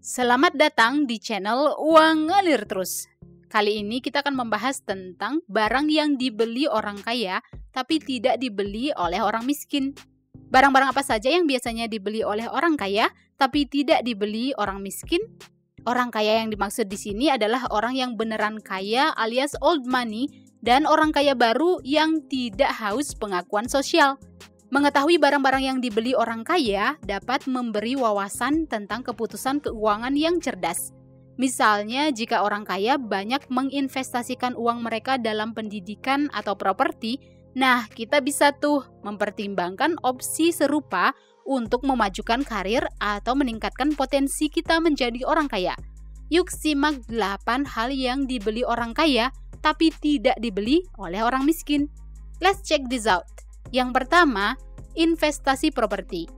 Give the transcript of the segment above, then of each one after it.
Selamat datang di channel Uang Ngalir Terus. Kali ini kita akan membahas tentang barang yang dibeli orang kaya tapi tidak dibeli oleh orang miskin. Barang-barang apa saja yang biasanya dibeli oleh orang kaya tapi tidak dibeli orang miskin? Orang kaya yang dimaksud di sini adalah orang yang beneran kaya alias old money dan orang kaya baru yang tidak haus pengakuan sosial. Mengetahui barang-barang yang dibeli orang kaya dapat memberi wawasan tentang keputusan keuangan yang cerdas. Misalnya, jika orang kaya banyak menginvestasikan uang mereka dalam pendidikan atau properti, nah kita bisa tuh mempertimbangkan opsi serupa untuk memajukan karir atau meningkatkan potensi kita menjadi orang kaya. Yuk simak 8 hal yang dibeli orang kaya tapi tidak dibeli oleh orang miskin. Let's check this out. Yang pertama, investasi properti.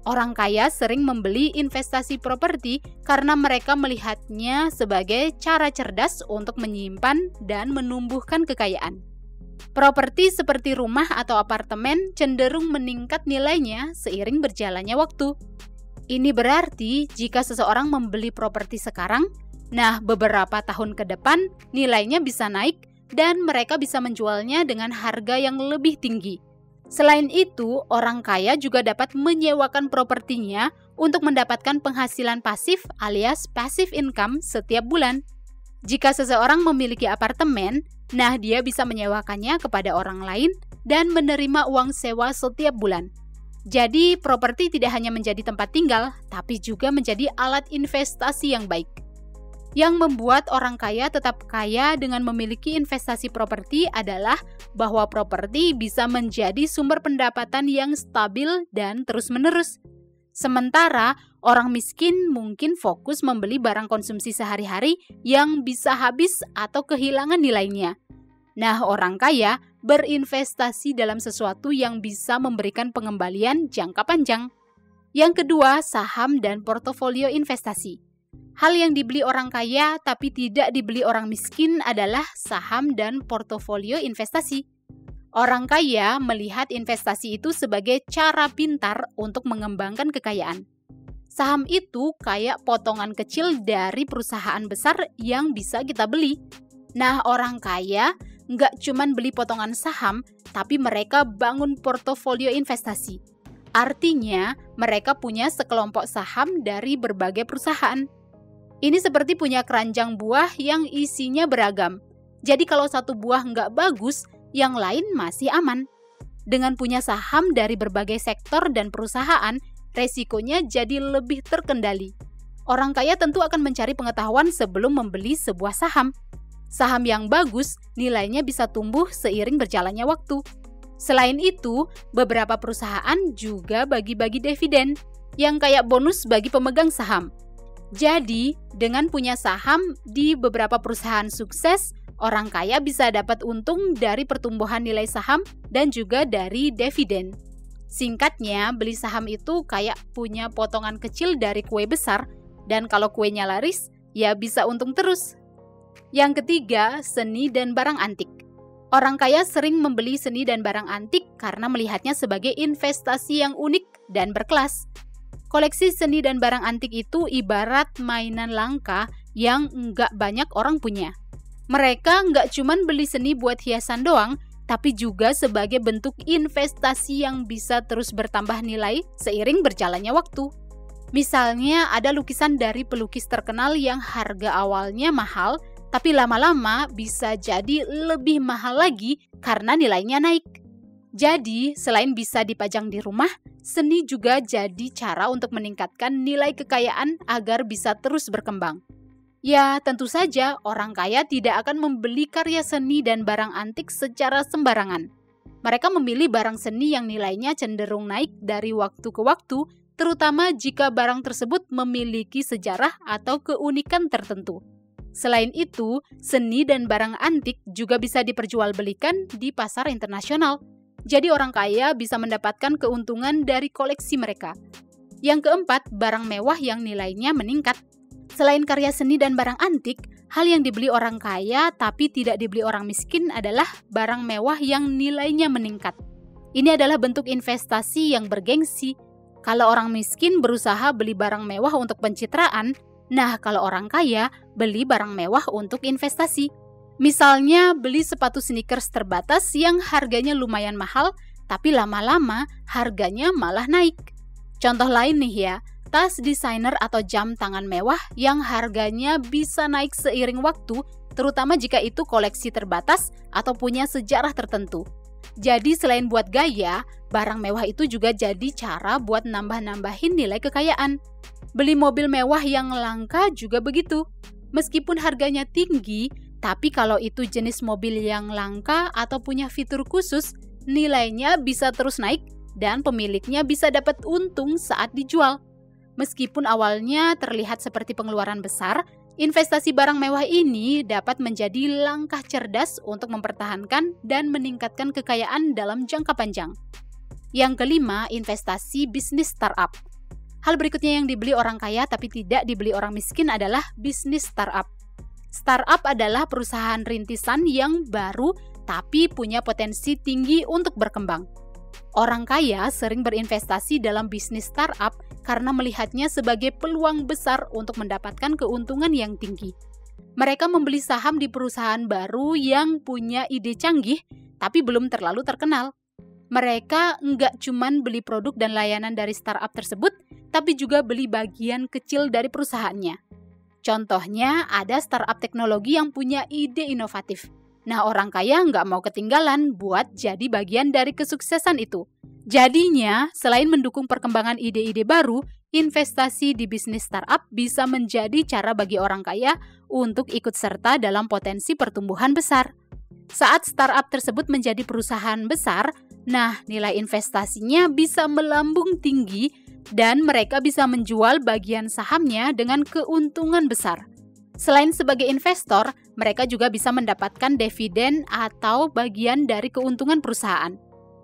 Orang kaya sering membeli investasi properti karena mereka melihatnya sebagai cara cerdas untuk menyimpan dan menumbuhkan kekayaan. Properti seperti rumah atau apartemen cenderung meningkat nilainya seiring berjalannya waktu. Ini berarti jika seseorang membeli properti sekarang, nah beberapa tahun ke depan nilainya bisa naik dan mereka bisa menjualnya dengan harga yang lebih tinggi. Selain itu, orang kaya juga dapat menyewakan propertinya untuk mendapatkan penghasilan pasif alias passive income setiap bulan. Jika seseorang memiliki apartemen, nah dia bisa menyewakannya kepada orang lain dan menerima uang sewa setiap bulan. Jadi, properti tidak hanya menjadi tempat tinggal, tapi juga menjadi alat investasi yang baik. Yang membuat orang kaya tetap kaya dengan memiliki investasi properti adalah bahwa properti bisa menjadi sumber pendapatan yang stabil dan terus-menerus. Sementara orang miskin mungkin fokus membeli barang konsumsi sehari-hari yang bisa habis atau kehilangan nilainya. Nah, orang kaya berinvestasi dalam sesuatu yang bisa memberikan pengembalian jangka panjang. Yang kedua, saham dan portofolio investasi. Hal yang dibeli orang kaya tapi tidak dibeli orang miskin adalah saham dan portofolio investasi. Orang kaya melihat investasi itu sebagai cara pintar untuk mengembangkan kekayaan. Saham itu kayak potongan kecil dari perusahaan besar yang bisa kita beli. Nah, orang kaya nggak cuman beli potongan saham, tapi mereka bangun portofolio investasi. Artinya, mereka punya sekelompok saham dari berbagai perusahaan. Ini seperti punya keranjang buah yang isinya beragam. Jadi kalau satu buah nggak bagus, yang lain masih aman. Dengan punya saham dari berbagai sektor dan perusahaan, resikonya jadi lebih terkendali. Orang kaya tentu akan mencari pengetahuan sebelum membeli sebuah saham. Saham yang bagus, nilainya bisa tumbuh seiring berjalannya waktu. Selain itu, beberapa perusahaan juga bagi-bagi dividen, yang kayak bonus bagi pemegang saham. Jadi, dengan punya saham di beberapa perusahaan sukses, orang kaya bisa dapat untung dari pertumbuhan nilai saham dan juga dari dividen. Singkatnya, beli saham itu kayak punya potongan kecil dari kue besar, dan kalau kuenya laris, ya bisa untung terus. Yang ketiga, seni dan barang antik. Orang kaya sering membeli seni dan barang antik karena melihatnya sebagai investasi yang unik dan berkelas. Koleksi seni dan barang antik itu ibarat mainan langka yang nggak banyak orang punya. Mereka nggak cuman beli seni buat hiasan doang, tapi juga sebagai bentuk investasi yang bisa terus bertambah nilai seiring berjalannya waktu. Misalnya ada lukisan dari pelukis terkenal yang harga awalnya mahal, tapi lama-lama bisa jadi lebih mahal lagi karena nilainya naik. Jadi, selain bisa dipajang di rumah, seni juga jadi cara untuk meningkatkan nilai kekayaan agar bisa terus berkembang. Ya, tentu saja orang kaya tidak akan membeli karya seni dan barang antik secara sembarangan. Mereka memilih barang seni yang nilainya cenderung naik dari waktu ke waktu, terutama jika barang tersebut memiliki sejarah atau keunikan tertentu. Selain itu, seni dan barang antik juga bisa diperjualbelikan di pasar internasional. Jadi orang kaya bisa mendapatkan keuntungan dari koleksi mereka. Yang keempat, barang mewah yang nilainya meningkat. Selain karya seni dan barang antik, hal yang dibeli orang kaya tapi tidak dibeli orang miskin adalah barang mewah yang nilainya meningkat. Ini adalah bentuk investasi yang bergengsi. Kalau orang miskin berusaha beli barang mewah untuk pencitraan, Nah, kalau orang kaya beli barang mewah untuk investasi. Misalnya beli sepatu sneakers terbatas yang harganya lumayan mahal, tapi lama-lama harganya malah naik. Contoh lain nih ya, tas desainer atau jam tangan mewah yang harganya bisa naik seiring waktu, terutama jika itu koleksi terbatas atau punya sejarah tertentu. Jadi selain buat gaya, barang mewah itu juga jadi cara buat nambah-nambahin nilai kekayaan. Beli mobil mewah yang langka juga begitu. Meskipun harganya tinggi, tapi kalau itu jenis mobil yang langka atau punya fitur khusus, nilainya bisa terus naik dan pemiliknya bisa dapat untung saat dijual. Meskipun awalnya terlihat seperti pengeluaran besar, investasi barang mewah ini dapat menjadi langkah cerdas untuk mempertahankan dan meningkatkan kekayaan dalam jangka panjang. Yang kelima, investasi bisnis startup. Hal berikutnya yang dibeli orang kaya tapi tidak dibeli orang miskin adalah bisnis startup. Startup adalah perusahaan rintisan yang baru tapi punya potensi tinggi untuk berkembang. Orang kaya sering berinvestasi dalam bisnis startup karena melihatnya sebagai peluang besar untuk mendapatkan keuntungan yang tinggi. Mereka membeli saham di perusahaan baru yang punya ide canggih tapi belum terlalu terkenal. Mereka nggak cuman beli produk dan layanan dari startup tersebut, tapi juga beli bagian kecil dari perusahaannya. Contohnya, ada startup teknologi yang punya ide inovatif. Nah, orang kaya nggak mau ketinggalan buat jadi bagian dari kesuksesan itu. Jadinya, selain mendukung perkembangan ide-ide baru, investasi di bisnis startup bisa menjadi cara bagi orang kaya untuk ikut serta dalam potensi pertumbuhan besar. Saat startup tersebut menjadi perusahaan besar, nah nilai investasinya bisa melambung tinggi dan mereka bisa menjual bagian sahamnya dengan keuntungan besar. Selain sebagai investor, mereka juga bisa mendapatkan dividen atau bagian dari keuntungan perusahaan.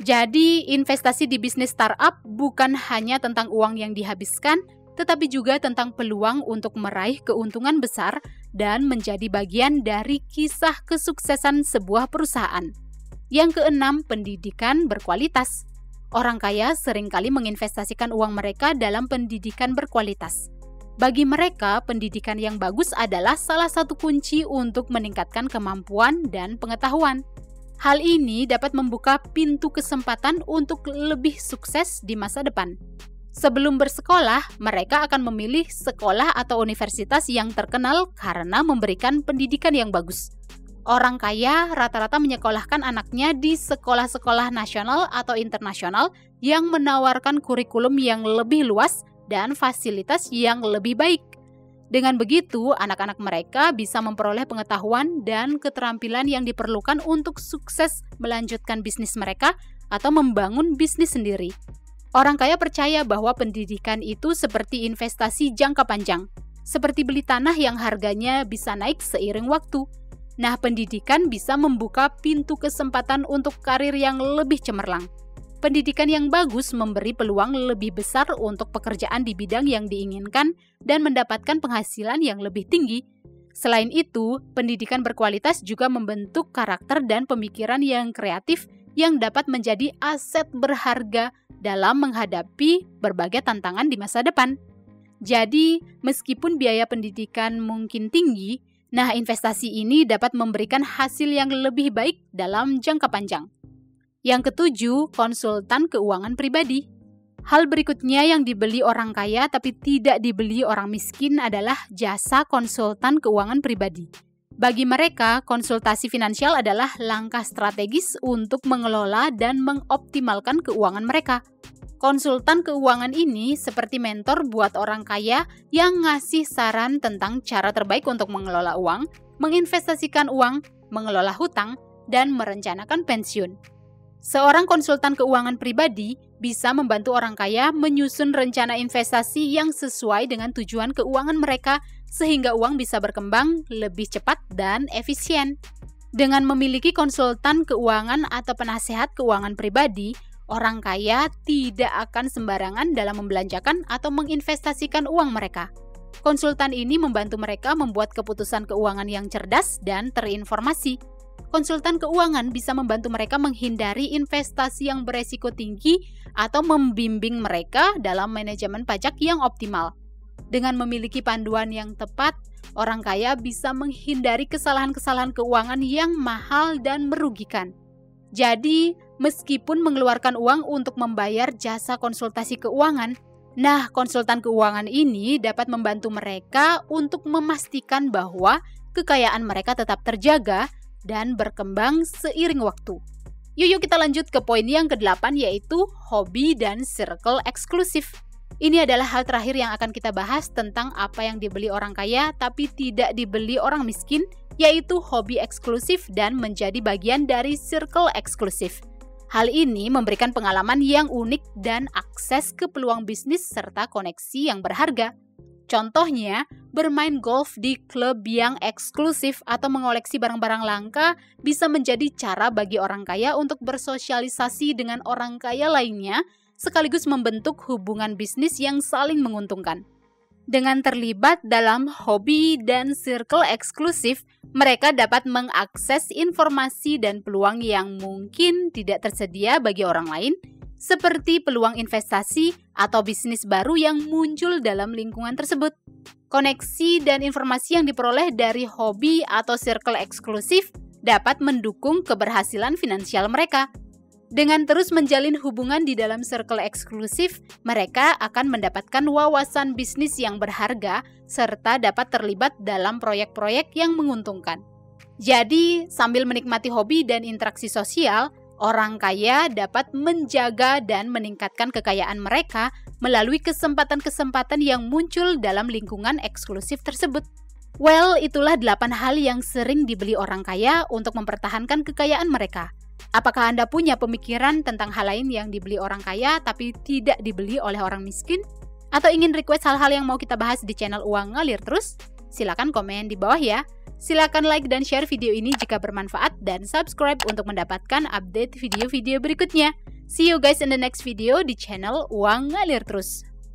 Jadi, investasi di bisnis startup bukan hanya tentang uang yang dihabiskan, tetapi juga tentang peluang untuk meraih keuntungan besar dan menjadi bagian dari kisah kesuksesan sebuah perusahaan. Yang keenam, pendidikan berkualitas. Orang kaya seringkali menginvestasikan uang mereka dalam pendidikan berkualitas. Bagi mereka, pendidikan yang bagus adalah salah satu kunci untuk meningkatkan kemampuan dan pengetahuan. Hal ini dapat membuka pintu kesempatan untuk lebih sukses di masa depan. Sebelum bersekolah, mereka akan memilih sekolah atau universitas yang terkenal karena memberikan pendidikan yang bagus. Orang kaya rata-rata menyekolahkan anaknya di sekolah-sekolah nasional atau internasional yang menawarkan kurikulum yang lebih luas dan fasilitas yang lebih baik. Dengan begitu, anak-anak mereka bisa memperoleh pengetahuan dan keterampilan yang diperlukan untuk sukses melanjutkan bisnis mereka atau membangun bisnis sendiri. Orang kaya percaya bahwa pendidikan itu seperti investasi jangka panjang, seperti beli tanah yang harganya bisa naik seiring waktu. Nah, pendidikan bisa membuka pintu kesempatan untuk karir yang lebih cemerlang. Pendidikan yang bagus memberi peluang lebih besar untuk pekerjaan di bidang yang diinginkan dan mendapatkan penghasilan yang lebih tinggi. Selain itu, pendidikan berkualitas juga membentuk karakter dan pemikiran yang kreatif yang dapat menjadi aset berharga dalam menghadapi berbagai tantangan di masa depan. Jadi, meskipun biaya pendidikan mungkin tinggi, nah investasi ini dapat memberikan hasil yang lebih baik dalam jangka panjang. Yang ketujuh, konsultan keuangan pribadi. Hal berikutnya yang dibeli orang kaya tapi tidak dibeli orang miskin adalah jasa konsultan keuangan pribadi. Bagi mereka, konsultasi finansial adalah langkah strategis untuk mengelola dan mengoptimalkan keuangan mereka. Konsultan keuangan ini seperti mentor buat orang kaya yang ngasih saran tentang cara terbaik untuk mengelola uang, menginvestasikan uang, mengelola hutang, dan merencanakan pensiun. Seorang konsultan keuangan pribadi bisa membantu orang kaya menyusun rencana investasi yang sesuai dengan tujuan keuangan mereka sehingga uang bisa berkembang lebih cepat dan efisien. Dengan memiliki konsultan keuangan atau penasehat keuangan pribadi, orang kaya tidak akan sembarangan dalam membelanjakan atau menginvestasikan uang mereka. Konsultan ini membantu mereka membuat keputusan keuangan yang cerdas dan terinformasi. Konsultan keuangan bisa membantu mereka menghindari investasi yang beresiko tinggi atau membimbing mereka dalam manajemen pajak yang optimal. Dengan memiliki panduan yang tepat, orang kaya bisa menghindari kesalahan-kesalahan keuangan yang mahal dan merugikan. Jadi, meskipun mengeluarkan uang untuk membayar jasa konsultasi keuangan, konsultan keuangan ini dapat membantu mereka untuk memastikan bahwa kekayaan mereka tetap terjaga dan berkembang seiring waktu. Yuk kita lanjut ke poin yang ke-8, yaitu hobi dan circle eksklusif. Ini adalah hal terakhir yang akan kita bahas tentang apa yang dibeli orang kaya tapi tidak dibeli orang miskin, yaitu hobi eksklusif dan menjadi bagian dari circle eksklusif. Hal ini memberikan pengalaman yang unik dan akses ke peluang bisnis serta koneksi yang berharga. Contohnya, bermain golf di klub yang eksklusif atau mengoleksi barang-barang langka bisa menjadi cara bagi orang kaya untuk bersosialisasi dengan orang kaya lainnya, sekaligus membentuk hubungan bisnis yang saling menguntungkan. Dengan terlibat dalam hobi dan circle eksklusif, mereka dapat mengakses informasi dan peluang yang mungkin tidak tersedia bagi orang lain, seperti peluang investasi atau bisnis baru yang muncul dalam lingkungan tersebut. Koneksi dan informasi yang diperoleh dari hobi atau circle eksklusif dapat mendukung keberhasilan finansial mereka. Dengan terus menjalin hubungan di dalam circle eksklusif, mereka akan mendapatkan wawasan bisnis yang berharga serta dapat terlibat dalam proyek-proyek yang menguntungkan. Jadi, sambil menikmati hobi dan interaksi sosial, orang kaya dapat menjaga dan meningkatkan kekayaan mereka melalui kesempatan-kesempatan yang muncul dalam lingkungan eksklusif tersebut. Well, itulah 8 hal yang sering dibeli orang kaya untuk mempertahankan kekayaan mereka. Apakah Anda punya pemikiran tentang hal lain yang dibeli orang kaya tapi tidak dibeli oleh orang miskin? Atau ingin request hal-hal yang mau kita bahas di channel Uang Ngalir Terus? Silakan komen di bawah ya. Silakan like dan share video ini jika bermanfaat dan subscribe untuk mendapatkan update video-video berikutnya. See you guys in the next video di channel Uang Ngalir Terus.